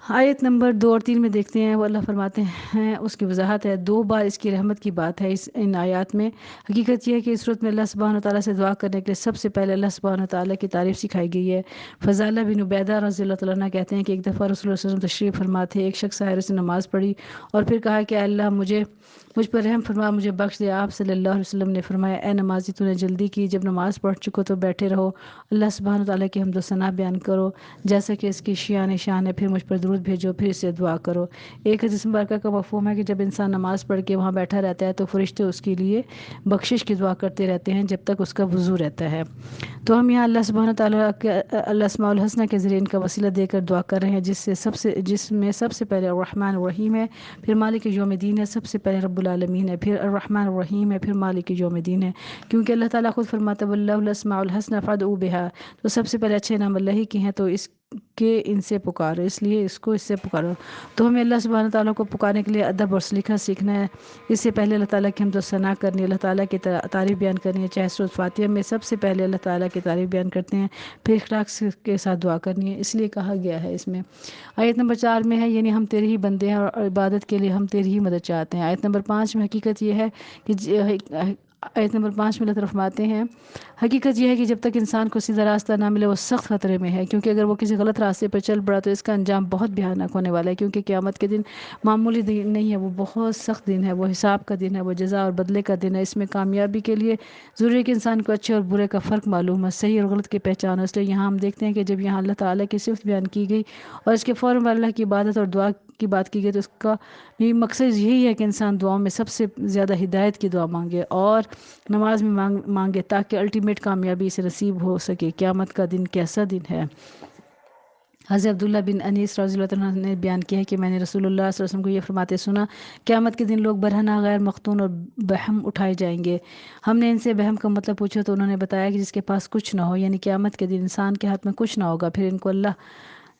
آیت نمبر 2 اور 3 میں دیکھتے ہیں، وہ اللہ فرماتے ہیں، اس کی وضاحت ہے، 2 بار اس کی رحمت کی بات ہے ان آیات میں۔ حقیقت یہ ہے کہ اس صورت میں اللہ سبحانہ وتعالیٰ سے دعا کرنے کے لیے سب سے پہلے اللہ سبحانہ وتعالیٰ کی تعریف سکھائی گئی ہے۔ فضالہ بن عبیدہ رضی اللہ تعالیٰ عنہ کہتے ہیں کہ ایک دفعہ رسول اللہ صلی اللہ علیہ وسلم تشریف فرما تھے، ایک شخص آیا، اس نے نماز پڑھی اور پھر کہا کہ اے اللہ مجھ پر رحم فرما، مجھے بخش دے۔ آپ صلی اللہ علیہ وسلم نے فرمایا، اے نمازی، تو نے جلدی کی، جب نماز پڑھ چکو تو بیٹھے رہو، اللہ سبحانہ وتعالیٰ کی حمد و ثنا بیان کرو جیسا کہ اس کی شان ہے، پھر مجھ پر درود بھیجو، پھر اس سے دعا کرو۔ ایک حدیث مبارکہ کا مفہوم ہے کہ جب انسان نماز پڑھ کے وہاں بیٹھا رہتا ہے تو فرشتے اس کے لیے بخشش کی دعا کرتے رہتے ہیں جب تک اس کا وضو رہتا ہے۔ تو ہم یہاں اللہ سبحانہ تعالیٰ کے الاسماء الحسنہ کے ذریعے ان کا وسیلہ دے کر دعا کر رہے ہیں، جس میں سب سے پہلے الرحمن الرحیم ہے، پھر مالک یوم الدین ہے، سب سے پہلے رب العالمین ہے، پھر الرحمن الرحیم ہے، پھر مالک یوم الدین ہے، کیونکہ اللہ تعالیٰ خود فرماتا ہے وَلَّهُ الْأَسْمَاءُ الْحُسْنَىٰ فَادْعُوهُ بِهَا، تو سب سے پہلے اچھے نام اللہ ہی کے ہیں، تو اس کے ان سے پکارو، اس لیے اس کو اس سے پکارو۔ تو ہمیں اللہ سبحانہ تعالیٰ کو پکارنے کے لیے ادب اور سلیقہ سیکھنا ہے۔ اس سے پہلے اللہ تعالیٰ کی حمد و ثنا کرنی ہے، اللہ تعالیٰ کی تعریف بیان کرنی ہے، چاہے سورۃ فاتحہ میں سب سے پہلے اللہ تعالیٰ کی تعریف بیان کرتے ہیں، پھر اخلاص کے ساتھ دعا کرنی ہے، اس لیے کہا گیا ہے اس میں۔ آیت نمبر 4 میں ہے، یعنی ہم تیرے ہی بندے ہیں اور عبادت کے لیے ہم تیری ہی مدد چاہتے ہیں۔ آیت نمبر 5 میں حقیقت یہ ہے کہ آیت نمبر 5 میں اللہ فرماتے ہیں، حقیقت یہ ہے کہ جب تک انسان کو سیدھا راستہ نہ ملے وہ سخت خطرے میں ہے، کیونکہ اگر وہ کسی غلط راستے پر چل پڑا تو اس کا انجام بہت بھیانک ہونے والا ہے، کیونکہ قیامت کے دن معمولی دن نہیں ہے، وہ بہت سخت دن ہے، وہ حساب کا دن ہے، وہ جزا اور بدلے کا دن ہے۔ اس میں کامیابی کے لیے ضروری ہے کہ انسان کو اچھے اور برے کا فرق معلوم ہے، صحیح اور غلط کی پہچان ہے۔ اس لیے یہاں ہم دیکھتے ہیں کہ جب یہاں اللہ تعالیٰ کی صفت بیان کی گئی اور اس کے فوراً بعد اللہ کی عبادت اور دعا کی بات کی گئی، تو اس کا بھی مقصد یہی ہے کہ انسان دعاؤں میں سب سے زیادہ ہدایت کی دعا مانگے اور نماز میں مانگے، تاکہ الٹیمیٹ کامیابی سے نصیب ہو سکے۔ قیامت کا دن کیسا دن ہے؟ حضرت عبداللہ بن انیس رضی اللہ عنہ نے بیان کیا ہے کہ میں نے رسول اللہ صلی اللہ علیہ وسلم کو یہ فرماتے سنا، قیامت کے دن لوگ برہنہ، غیر مختون اور بہم اٹھائے جائیں گے۔ ہم نے ان سے بہم کا مطلب پوچھا تو انہوں نے بتایا کہ جس کے پاس کچھ نہ ہو، یعنی قیامت کے دن انسان کے ہاتھ میں کچھ نہ ہوگا، پھر ان کو اللہ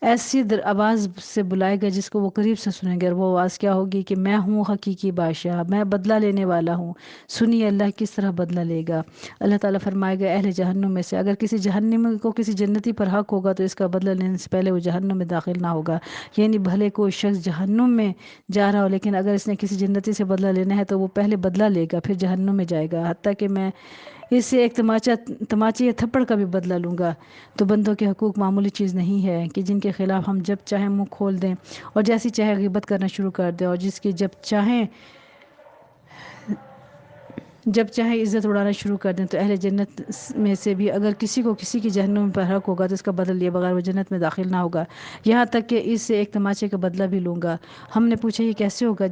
ایسی آواز سے بلائے گا جس کو وہ قریب سے سنیں گے، اور وہ آواز کیا ہوگی کہ میں ہوں حقیقی بادشاہ، میں بدلہ لینے والا ہوں، سنیے اللہ کس طرح بدلہ لے گا۔ اللہ تعالیٰ فرمائے گا اہل جہنم میں سے اگر کسی جہنمی کو کسی جنتی پر حق ہوگا تو اس کا بدلہ لینے سے پہلے وہ جہنم میں داخل نہ ہوگا، یعنی بھلے کوئی شخص جہنم میں جا رہا ہو لیکن اگر اس نے کسی جنتی سے بدلہ لینا ہے تو وہ پہلے بدلہ لے گا، پھر جہنم میں جائے گا، حتیٰ کہ میں اس سے ایک تماچے یا تھپڑ کا بھی بدلہ لوں گا۔ تو بندوں کے حقوق معمولی چیز نہیں ہے کہ جن کے خلاف ہم جب چاہیں منہ کھول دیں اور جیسی چاہے غیبت کرنا شروع کر دیں، اور جس کی جب چاہے عزت اڑانا شروع کر دیں۔ تو اہل جنت میں سے بھی اگر کسی کو کسی کی جہنم پر حق ہوگا تو اس کا بدلہ لیے بغیر وہ جنت میں داخل نہ ہوگا، یہاں تک کہ اس سے ایک تماچے کا بدلہ بھی لوں گا۔ ہم نے پوچھا یہ کیسے ہوگا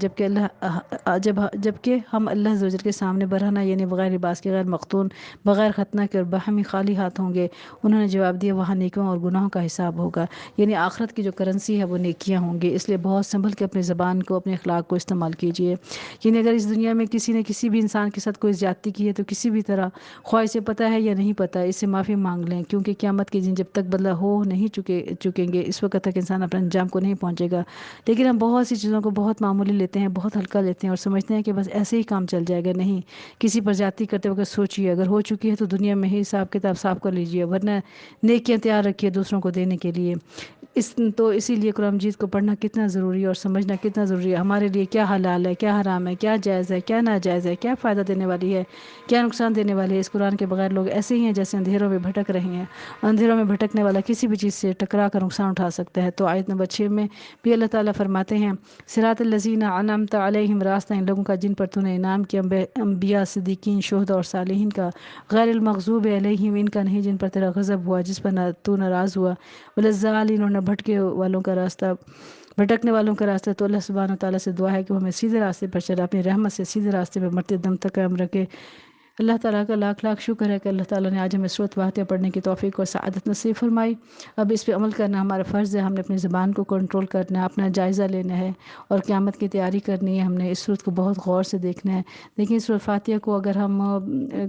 جبکہ ہم اللہ عز و جل کے سامنے برہنہ، یعنی بغیر لباس کے، غیر مختون، بغیر ختنہ کے اور باہمی خالی ہاتھ ہوں گے۔ انہوں نے جواب دیا وہاں نیکیوں اور گناہوں کا حساب ہوگا، یعنی آخرت کی جو کرنسی ہے وہ نیکیاں ہوں گی، اس لیے بہت سنبھل کے اپنی زبان کو، اپنے اخلاق کو استعمال کیجیے۔ یعنی اگر اس دنیا میں کسی نے کسی بھی انسان کے ساتھ کوئی زیادتی کی ہے تو کسی بھی طرح، خواہ اسے پتہ ہے یا نہیں پتہ، اس سے معافی مانگ لیں، کیونکہ قیامت کے دن جب تک بدلہ ہو نہیں چکیں گے اس وقت تک انسان اپنے انجام کو نہیں پہنچے گا۔ لیکن ہم بہت سی چیزوں کو بہت معمولی لیتے ہیں، بہت ہلکا لیتے ہیں اور سمجھتے ہیں کہ بس ایسے ہی کام چل جائے گا۔ نہیں، کسی پر زیادتی کرتے وقت سوچیے، اگر ہو چکی ہے تو دنیا میں ہی حساب کتاب صاف کر لیجیے، ورنہ نیکیاں تیار رکھیے دوسروں کو دینے کے لیے۔ اسی لیے قرآن مجید کو پڑھنا کتنا ضروری ہے اور سمجھنا کتنا ضروری ہے، ہمارے لیے کیا حلال ہے، کیا حرام ہے، کیا جائز ہے، کیا ناجائز ہے، کیا فائدہ دینے والی ہے، کیا نقصان دینے والی ہے۔ اس قرآن کے بغیر لوگ ایسے ہی ہیں جیسے اندھیروں میں بھٹک رہے ہیں، اندھیروں میں بھٹکنے والا کسی بھی چیز سے ٹکرا کر نقصان اٹھا سکتا ہے۔ تو آیت نمبر 6 میں بھی اللہ تعالیٰ فرماتے ہیں صراط الذین انعمت علیہم، راستہ ان لوگوں کا جن پر تو نے انعام کیا، انبیاء، صدیقین، شہداء اور صالحین کا، غیر المغضوب علیہم، ان کا نہیں جن پر تیرا غضب ہوا، جس پر تو ناراض ہوا، ولا الضالین، اور نہ بھٹکنے والوں کا راستہ۔ تو اللہ سبحانہ و تعالیٰ سے دعا ہے کہ وہ ہمیں سیدھے راستے پر چلے، اپنی رحمت سے سیدھے راستے پر مرتے دم تک قائم رکھے۔ اللہ تعالیٰ کا لاکھ لاکھ شکر ہے کہ اللہ تعالیٰ نے آج ہمیں سورۃ فاتحہ پڑھنے کی توفیق اور سعادت نصیب فرمائی۔ اب اس پہ عمل کرنا ہمارا فرض ہے، ہم نے اپنی زبان کو کنٹرول کرنا ہے، اپنا جائزہ لینا ہے اور قیامت کی تیاری کرنی ہے۔ ہم نے اس سورت کو بہت غور سے دیکھنا ہے۔ لیکن سورۃ فاتحہ کو اگر ہم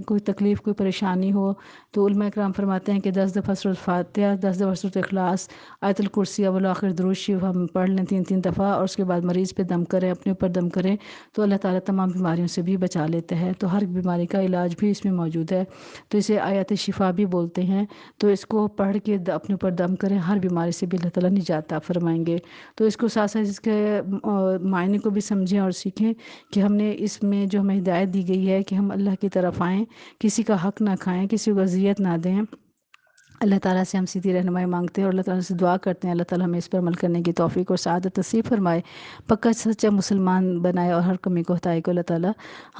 کوئی تکلیف، کوئی پریشانی ہو تو علماء کرام فرماتے ہیں کہ 10 دفعہ سورۃ فاتحہ، 10 دفعہ سورۃ اخلاص، آیت الکرسی، اول و آخر درود شریف ہم پڑھ لیں 3 دفعہ، اور اس کے بعد مریض پہ دم کریں، اپنے اوپر دم کریں، تو اللہ تعالیٰ تمام بیماریوں سے بھی بچا لیتا ہے۔ تو ہر بیماری کا علاج علاج بھی اس میں موجود ہے۔ تو اسے آیت شفا بھی بولتے ہیں۔ تو اس کو پڑھ کے اپنے اوپر دم کریں، ہر بیماری سے بھی اللہ تعالیٰ نجات عطا فرمائیں گے۔ تو اس کو ساتھ ساتھ اس کے معنی کو بھی سمجھیں اور سیکھیں کہ ہم نے اس میں جو ہمیں ہدایت دی گئی ہے کہ ہم اللہ کی طرف آئیں، کسی کا حق نہ کھائیں، کسی کو اذیت نہ دیں۔ اللہ تعالیٰ سے ہم سیدھی رہنمائی مانگتے ہیں اور اللہ تعالیٰ سے دعا کرتے ہیں اللہ تعالیٰ ہمیں اس پر عمل کرنے کی توفیق اور سعادت نصیب فرمائے، پکا سچا مسلمان بنائے اور ہر کمی کوتاہی کو اللہ تعالیٰ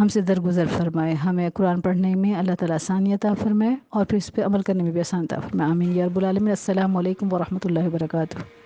ہم سے درگزر فرمائے۔ ہمیں قرآن پڑھنے میں اللہ تعالیٰ آسانی عطا فرمائے اور پھر اس پہ عمل کرنے میں بھی آسان عطا فرمائے۔ آمین یا رب العالمین۔ السلام علیکم ورحمۃ اللہ وبرکاتہ۔